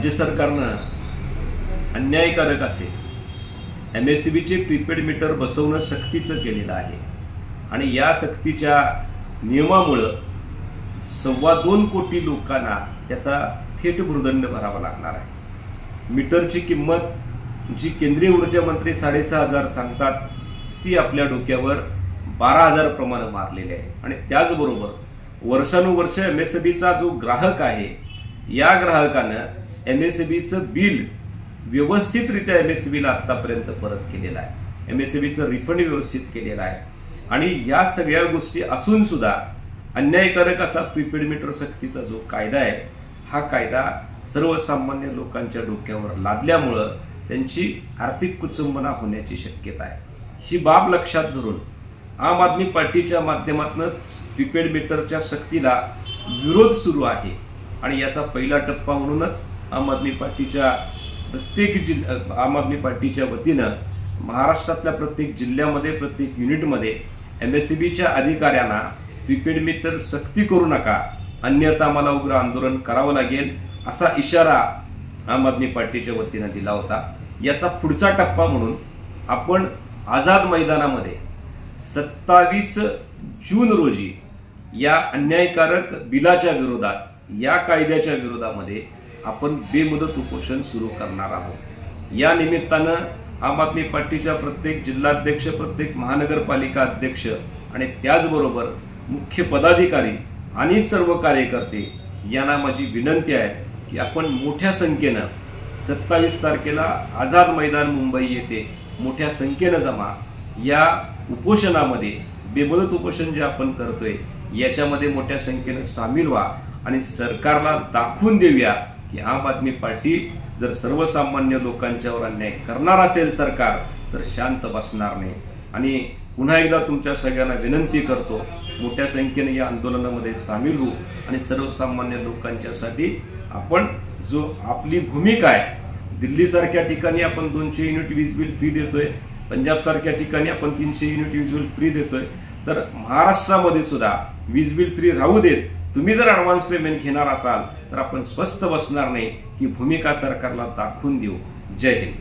राज्य सरकारनं अन्यायकारक असे MSEBीचे प्रीपेड मीटर बसवणं सक्तीचं केलेलं आहे आणि या सक्तीच्या नियमामुळे 2.25 कोटी लोकांना त्याचा थेट भुर्दंड भरावा लागणार आहे। मीटरची किंमत जी केंद्रीय ऊर्जा मंत्री 6,500 सांगतात ती आपल्या डोक्यावर 12,000 प्रमाणे मारलेली आहे आणि त्याचबरोबर वर्षानुवर्ष MSEBीचा जो ग्राहक आहे या ग्राहकानं MSEBीचं बिल व्यवस्थितरित्या MSEBीला आतापर्यंत परत केलेला आहे। MSEBीचं रिफंड व्यवस्थित केलेला आहे आणि या सगळ्या गोष्टी असून सुद्धा अन्यायकारक असा प्रीपेड मीटर सक्तीचा जो कायदा आहे हा कायदा सर्वसामान्य लोकांच्या डोक्यावर लादल्यामुळे त्यांची आर्थिक कुचंबना होण्याची शक्यता आहे। ही बाब लक्षात धरून आम आदमी पार्टीच्या माध्यमातून प्रीपेड मीटरच्या सक्तीला विरोध सुरू आहे आणि याचा पहिला टप्पा म्हणूनच आम आदमी पार्टीच्या वतीनं महाराष्ट्रातल्या प्रत्येक जिल्ह्यामध्ये प्रत्येक युनिटमध्ये MSEBीच्या अधिकाऱ्यांना प्रीपेड मीटर सक्ती करू नका अन्यथा आम्हाला उग्र आंदोलन करावं लागेल असा इशारा आम आदमी पार्टीच्या वतीनं दिला होता। याचा पुढचा टप्पा म्हणून आपण आझाद मैदानामध्ये 27 जून रोजी या अन्यायकारक बिलाच्या विरोधात या कायद्याच्या विरोधामध्ये आपण बेमुदत उपोषण सुरू करणार आहोत। या निमित्तानं आम आदमी पार्टीच्या प्रत्येक जिल्हाध्यक्ष प्रत्येक महानगरपालिका अध्यक्ष आणि त्याचबरोबर मुख्य पदाधिकारी आणि सर्व कार्यकर्ते यांना माझी विनंती आहे की आपण मोठ्या संख्येनं 27 तारखेला आझाद मैदान मुंबई येथे मोठ्या संख्येनं जमा या उपोषणामध्ये बेमुदत उपोषण जे आपण करतोय याच्यामध्ये मोठ्या संख्येनं सामील व्हा आणि सरकारला दाखवून देऊया की आम आदमी पार्टी जर सर्वसामान्य लोकांच्यावर अन्याय करणार असेल सरकार तर शांत बसणार नाही। आणि पुन्हा एकदा तुमच्या सगळ्यांना विनंती करतो मोठ्या संख्येने या आंदोलनामध्ये सामील होऊ आणि सर्वसामान्य लोकांच्यासाठी आपण जो आपली भूमिका आहे दिल्ली सारख्या ठिकाणी आपण 200 युनिट वीज बिल फ्री देतोय, पंजाब सारख्या ठिकाणी आपण 300 युनिट वीज बिल फ्री देतोय, तर महाराष्ट्रामध्ये सुद्धा वीज बिल फ्री राहू देत। तुम्ही जर ऍडव्हान्स पेमेंट घेणार असाल तर आपण स्वस्थ बसणार नाही ही भूमिका सरकारला दाखवून देऊ। जय हिंद।